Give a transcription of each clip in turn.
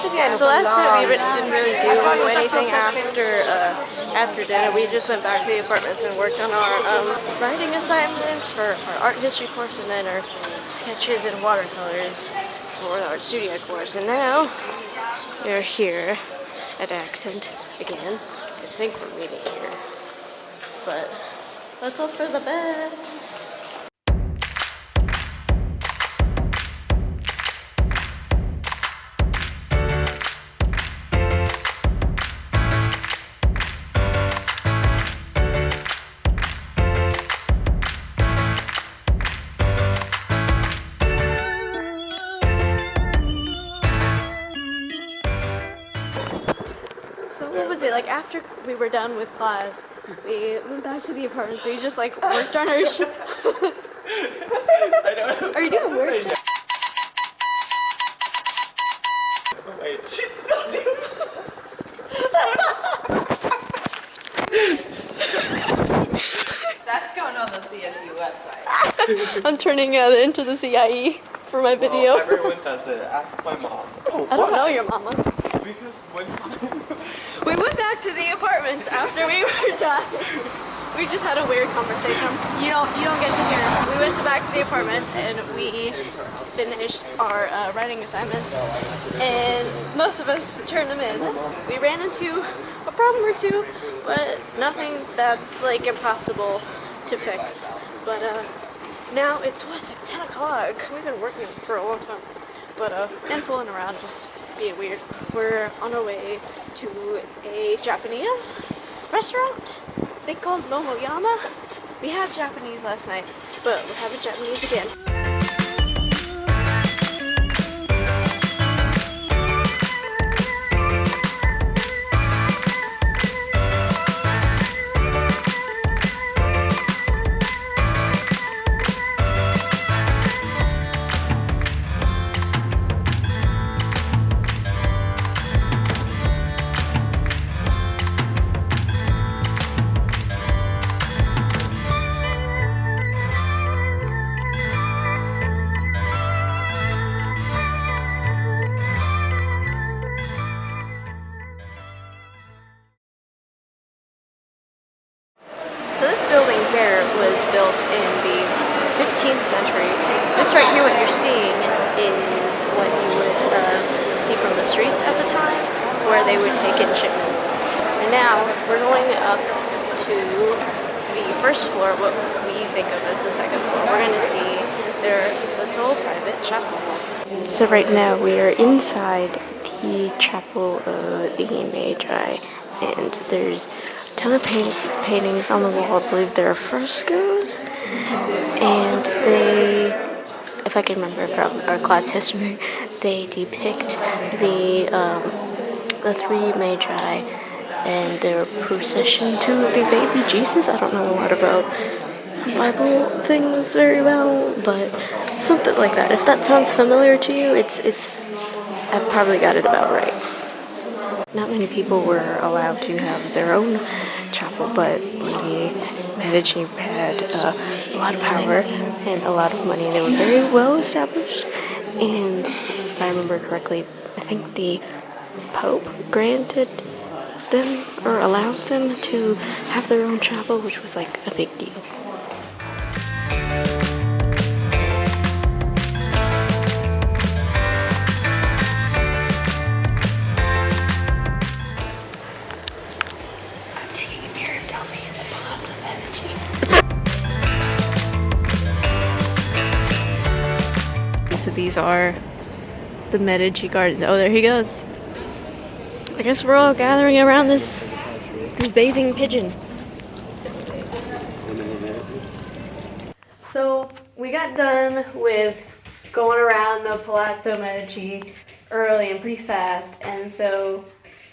So last night we didn't really do anything after dinner. We just went back to the apartments and worked on our writing assignments for our art history course, and then our sketches and watercolors for the art studio course. And now they're here at Accent again. I think we're meeting here, but let's hope for the best. So what was it, like after we were done with class, we went back to the apartment, so we just like worked on our shit. Are you doing work? Wait, she's still doing That's going on the CSU website. I'm turning it into the CIE for my video. Well, everyone does it. Ask my mom. Oh, I don't know your mama. Because one time... We went back to the apartments after we were done. We just had a weird conversation. You don't get to hear. We went back to the apartments and we finished our writing assignments, and most of us turned them in. We ran into a problem or two, but nothing that's like impossible to fix. But now it's 10 o'clock. We've been working for a long time, but and fooling around, just being weird. We're on our way to a Japanese restaurant, they called Momoyama. We had Japanese last night, but we're having Japanese again. So this building here was built in the 15th century. This right here, what you're seeing, is what you would see from the streets at the time. It's where they would take in shipments. And now we're going up to the first floor, what we think of as the second floor. We're going to see their little private chapel. So right now we are inside the chapel of the Magi, and there's a ton of paintings on the wall. I believe there are frescoes, and they, if I can remember from our class history, they depict the three Magi and their procession to the baby Jesus. I don't know a lot about Bible things very well, but something like that. If that sounds familiar to you, I've probably got it about right. Not many people were allowed to have their own chapel, but the Medici had a lot of power and a lot of money. They were very well established, and if I remember correctly, I think the Pope granted them or allowed them to have their own chapel, which was like a big deal. So these are the Medici gardens. Oh, there he goes. I guess we're all gathering around this bathing pigeon. So we got done with going around the Palazzo Medici early and pretty fast, and so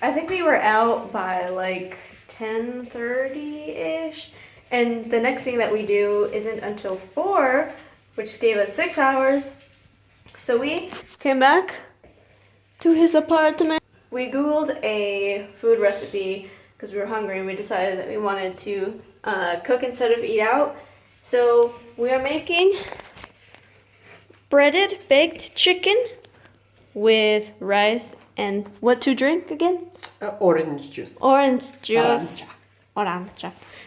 I think we were out by like 10:30-ish, and the next thing that we do isn't until 4, which gave us 6 hours. So we came back to his apartment. We Googled a food recipe because we were hungry, and we decided that we wanted to cook instead of eat out. So we are making breaded baked chicken with rice And what to drink again? Orange juice. Orange juice. Orange.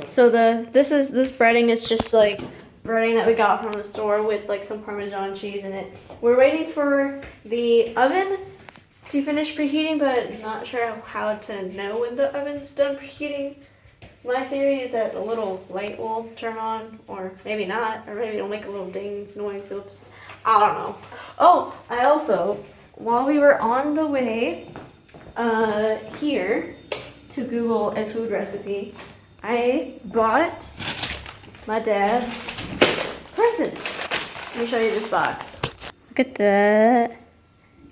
So this breading is just like breading that we got from the store with like some Parmesan cheese in it. We're waiting for the oven to finish preheating, but not sure how to know when the oven's done preheating. My theory is that a little light will turn on, or maybe not, or maybe it'll make a little ding noise. Oops. I don't know. Oh, I also, while we were on the way here to Google a food recipe, I bought my dad's present. Let me show you this box. Look at that.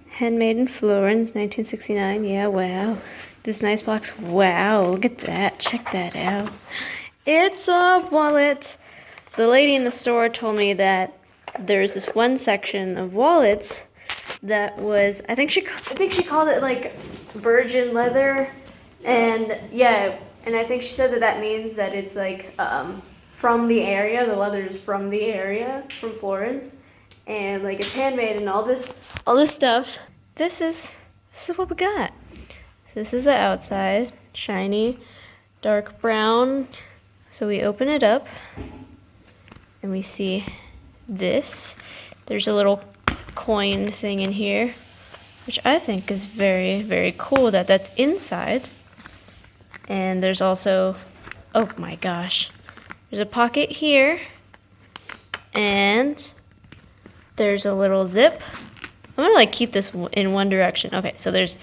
Handmade in Florence, 1969. Yeah, wow. This nice box. Wow, look at that. Check that out. It's a wallet. The lady in the store told me that there's this one section of wallets that was, I think she called it like virgin leather, and yeah, and I think she said that means that it's like from the area. The leather is from the area, from Florence, and like it's handmade and all this stuff. This is what we got. This is the outside, shiny, dark brown. So we open it up and we see this. There's a little coin thing in here, which I think is very, very cool that that's inside. And there's also, oh my gosh, there's a pocket here, and there's a little zip. I'm gonna like keep this in one direction. Okay, so there's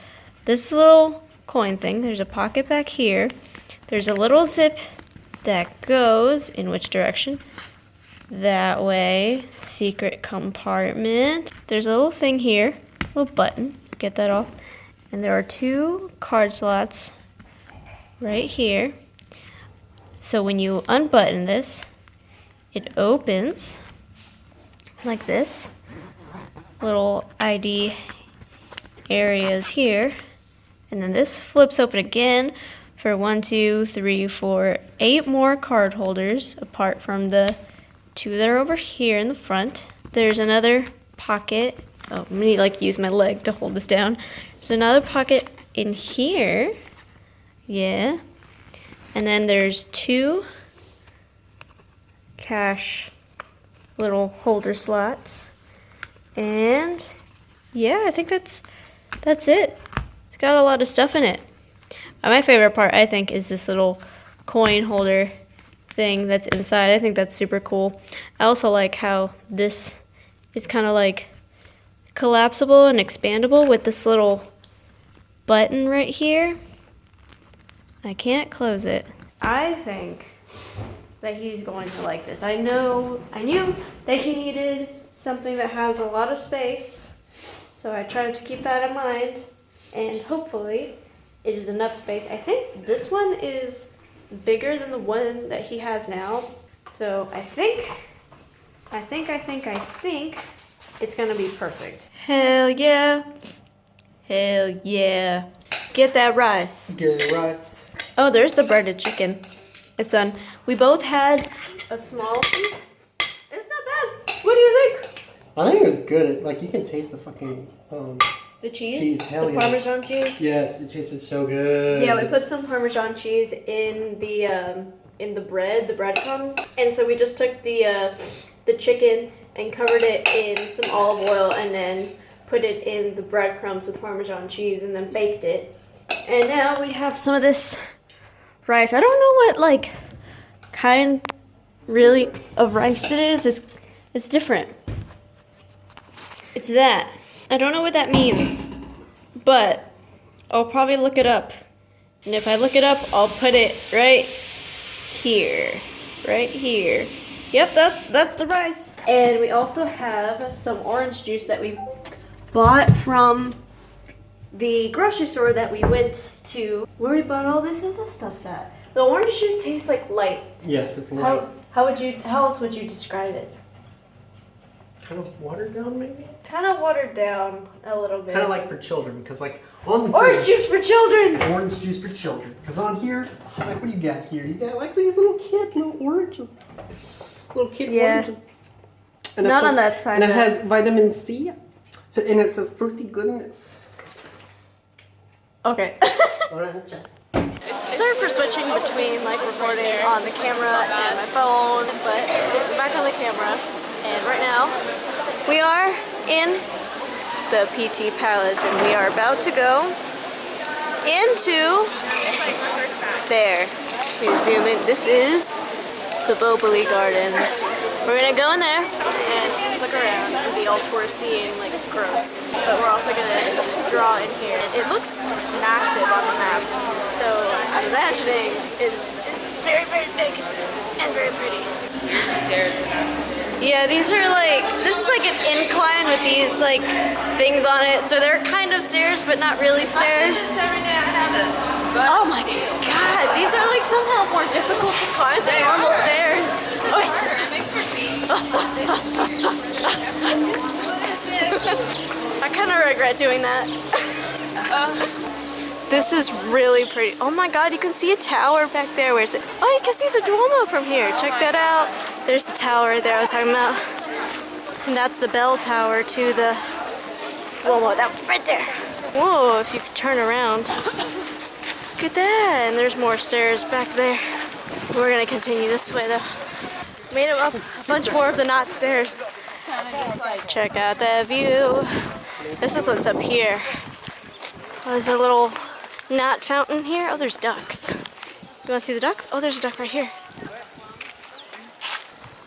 this little coin thing. There's a pocket back here. There's a little zip that goes in which direction? That way. Secret compartment. There's a little thing here, a little button. Get that off. And there are 2 card slots right here. So when you unbutton this, it opens like this. Little ID areas here. And then this flips open again for 1, 2, 3, 4, 8 more card holders apart from the 2 that are over here in the front. There's another pocket. Oh, I'm gonna like use my leg to hold this down. There's another pocket in here. Yeah. And then there's 2 cash little holder slots. And yeah, I think that's it. It's got a lot of stuff in it. My favorite part, I think, is this little coin holder thing that's inside. I think that's super cool. I also like how this is kind of like collapsible and expandable with this little button right here. I can't close it. I think that he's going to like this. I knew that he needed something that has a lot of space, so I tried to keep that in mind, and hopefully it is enough space. I think this one is bigger than the one that he has now, so I think it's gonna be perfect. Hell yeah. Hell yeah. Get that rice. Get rice. Oh, there's the breaded chicken. It's done. We both had a small piece. It's not bad. What do you think? I think it was good. Like, you can taste the fucking The cheese? Hell the yes. Parmesan cheese? Yes, it tasted so good. Yeah, we put some Parmesan cheese in the breadcrumbs. And so we just took the chicken and covered it in some olive oil and then put it in the breadcrumbs with Parmesan cheese and then baked it. And now we have some of this rice. I don't know what like kind really of rice it is. It's different. It's that. I don't know what that means, but I'll probably look it up. And if I look it up, I'll put it right here. Right here. Yep, that's the rice. And we also have some orange juice that we bought from the grocery store that we went to, where we bought all this other stuff at. The orange juice tastes like light. Yes, it's light. How else would you describe it? Kind of watered down, maybe? Kind of watered down a little bit. Kind of like for children, because like on the orange juice for children. Orange juice for children. Because on here, like what do you got here? You got like these little oranges. Little kid oranges. And not on that side. And it has vitamin C. And it says fruity goodness. Okay. Alright, check. Sorry for switching between like recording on the camera and my phone, but we're back on the camera. And right now, we are in the PT Palace and we are about to go into there. We zoom in. This is the Boboli Gardens. We're gonna go in there and look around and be all touristy and like gross. But we're also gonna draw in here. It looks massive on the map, so I'm imagining it's very, very big and very pretty. Stairs. Yeah, these are like, this is like an incline with these like things on it. So they're kind of stairs, but not really stairs. Oh my god, these are like somehow more difficult to climb than normal stairs. Okay. I kind of regret doing that. This is really pretty. Oh my god, you can see a tower back there. Where's it? Oh, you can see the Duomo from here. Check that out. There's the tower there I was talking about. And that's the bell tower to the Duomo. That right there. Whoa, if you could turn around. Look at that. And there's more stairs back there. We're gonna continue this way though. Made up a bunch more of the not stairs. Check out that view. This is what's up here. Oh, there's a little knot fountain here. Oh, there's ducks. You want to see the ducks? Oh, there's a duck right here.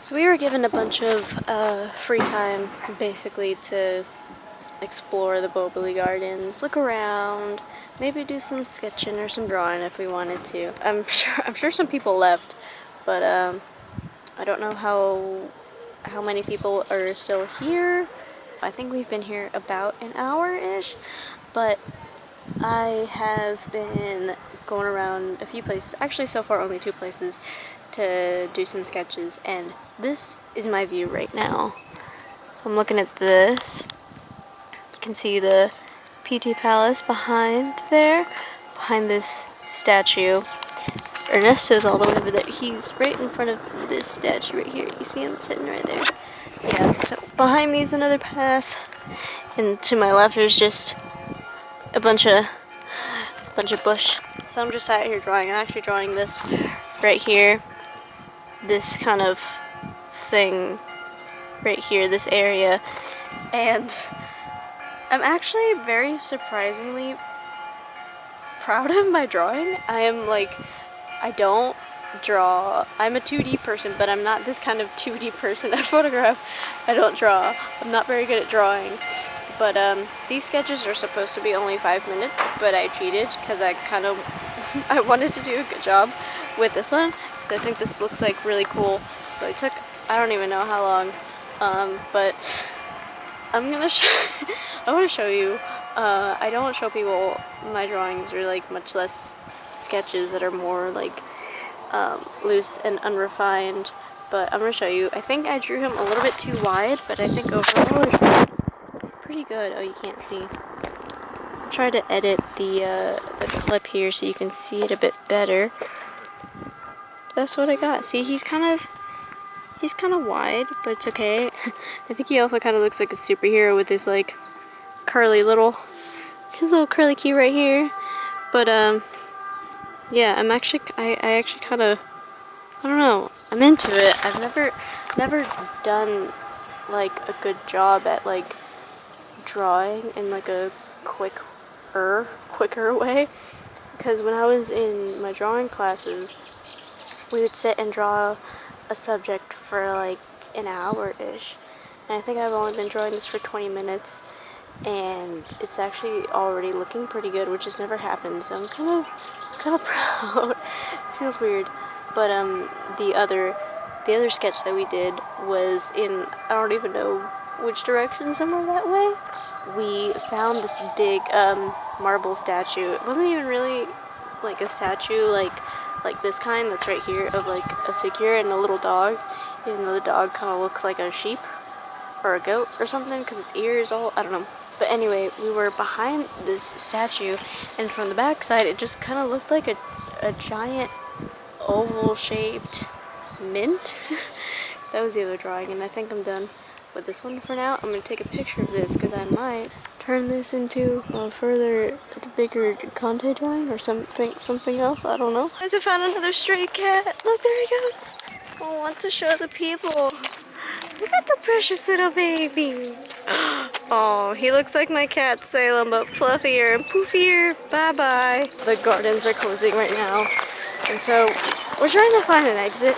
So we were given a bunch of free time, basically, to explore the Boboli Gardens, look around, maybe do some sketching or some drawing if we wanted to. I'm sure some people left, but I don't know how many people are still here. I think we've been here about an hour-ish, but I have been going around a few places, actually so far only 2 places, to do some sketches, and this is my view right now. So I'm looking at this. You can see the PT Palace behind there, behind this statue. Ernesto's all the way over there. He's right in front of this statue right here. You see him sitting right there? Yeah, so behind me is another path, and to my left is just a bunch of bush. So I'm just sat here drawing. I'm actually drawing this right here. This kind of thing right here, this area. And I'm actually very surprisingly proud of my drawing. I don't draw. I'm a 2D person, but I'm not this kind of 2D person. I photograph. I don't draw. I'm not very good at drawing. But these sketches are supposed to be only 5 minutes, but I cheated because I wanted to do a good job with this one. Because I think this looks like really cool. So I don't even know how long, but I'm gonna I want to show you. I don't show people my drawings or like much less sketches that are more like loose and unrefined. But I'm gonna show you. I think I drew him a little bit too wide, but I think overall it's like pretty good. Oh, you can't see. I'll try to edit the clip here so you can see it a bit better. That's what I got. See, he's kind of wide, but it's okay. I think he also kind of looks like a superhero with his like curly his little curly key right here. But yeah, I actually kind of, I don't know, I'm into it. I've never done like a good job at like drawing in like a quicker way, because when I was in my drawing classes, we would sit and draw a subject for like an hour-ish, and I think I've only been drawing this for 20 minutes, and it's actually already looking pretty good, which has never happened, so I'm kind of proud. It feels weird, but the other sketch that we did was in, I don't even know which direction, somewhere that way. We found this big marble statue. It wasn't even really like a statue like this kind that's right here, of like a figure and a little dog, even though the dog kind of looks like a sheep or a goat or something because its ears all, I don't know. But anyway, we were behind this statue, and from the back side it just kind of looked like a giant oval shaped mint. That was the other drawing, and I think I'm done with this one for now. I'm going to take a picture of this because I might turn this into a further bigger Conte drawing or something else. I don't know. Guys, I found another stray cat. Look, there he goes. I want to show the people. Look at the precious little baby. Oh, he looks like my cat Salem, but fluffier and poofier. Bye-bye. The gardens are closing right now, and so we're trying to find an exit.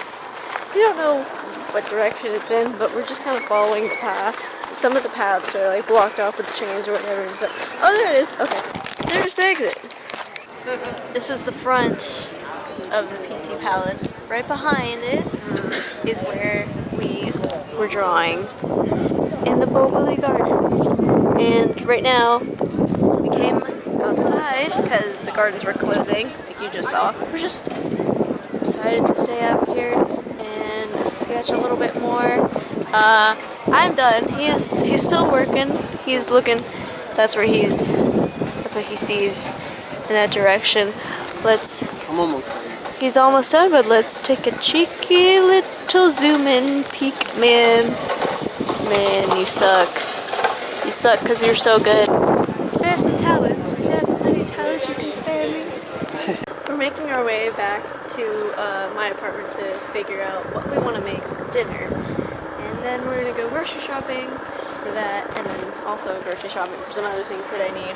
We don't know what direction it's in, but we're just kind of following the path. Some of the paths are like blocked off with chains or whatever. So, oh, there it is. Okay, there's the exit. This is the front of the PT Palace. Right behind it is where we were drawing in the Boboli Gardens. And right now, we came outside because the gardens were closing, like you just saw. We just decided to stay up here and sketch a little bit more. I'm done. He's still working. He's looking. That's what he sees in that direction. I'm almost done. He's almost done, but let's take a cheeky little zoom in peek. Man, you suck. You suck because you're so good. Spare some talent. Do you have any talent you can spare me? We're making our way back to my apartment to figure out what we want to make for dinner. And then we're going to go grocery shopping for that, and then also grocery shopping for some other things that I need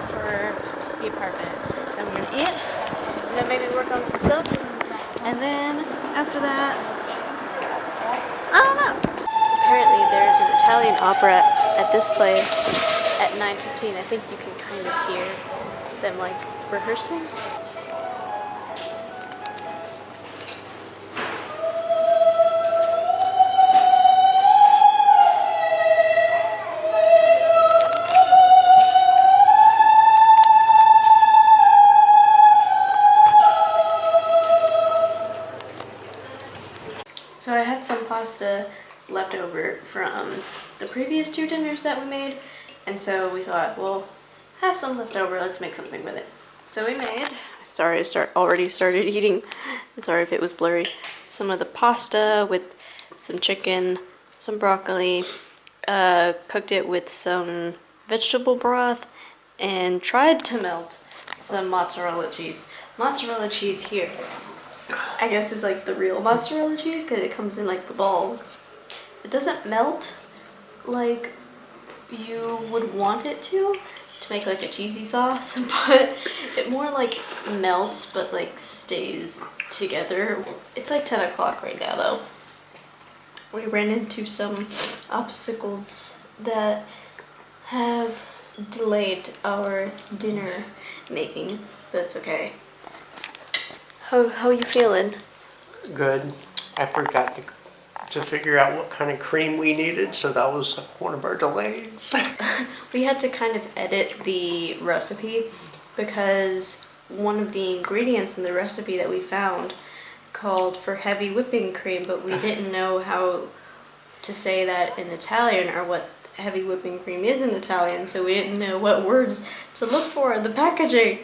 for the apartment. Then we're going to eat, and then maybe work on some stuff. And then after that, I don't know. Apparently there's an Italian opera at this place at 9:15. I think you can kind of hear them like rehearsing. So I had some pasta left over from the previous 2 dinners that we made, and so we thought, well, have some left over, let's make something with it. So we made, sorry I already started eating, I'm sorry if it was blurry, some of the pasta with some chicken, some broccoli, cooked it with some vegetable broth, and tried to melt some mozzarella cheese. Mozzarella cheese here, I guess, is like the real mozzarella cheese because it comes in like the balls. It doesn't melt like you would want it to make like a cheesy sauce, but it more like melts but like stays together. It's like 10 o'clock right now though. We ran into some obstacles that have delayed our dinner making, but it's okay. How you feeling? Good. I forgot to figure out what kind of cream we needed, so that was one of our delays. We had to kind of edit the recipe because one of the ingredients in the recipe that we found called for heavy whipping cream, but we didn't know how to say that in Italian or what heavy whipping cream is in Italian, so we didn't know what words to look for in the packaging.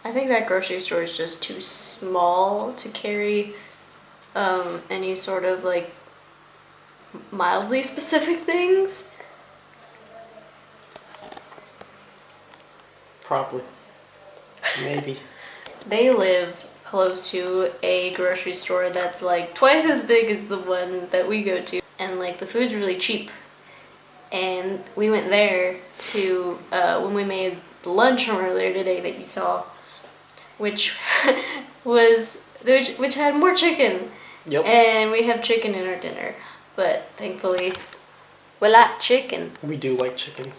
I think that grocery store is just too small to carry any sort of like mildly specific things. Probably. Maybe. They live close to a grocery store that's like twice as big as the one that we go to, and like the food's really cheap. And we went there to when we made the lunch from earlier today that you saw, which had more chicken. Yep. And we have chicken in our dinner, but thankfully we like chicken. We do like chicken.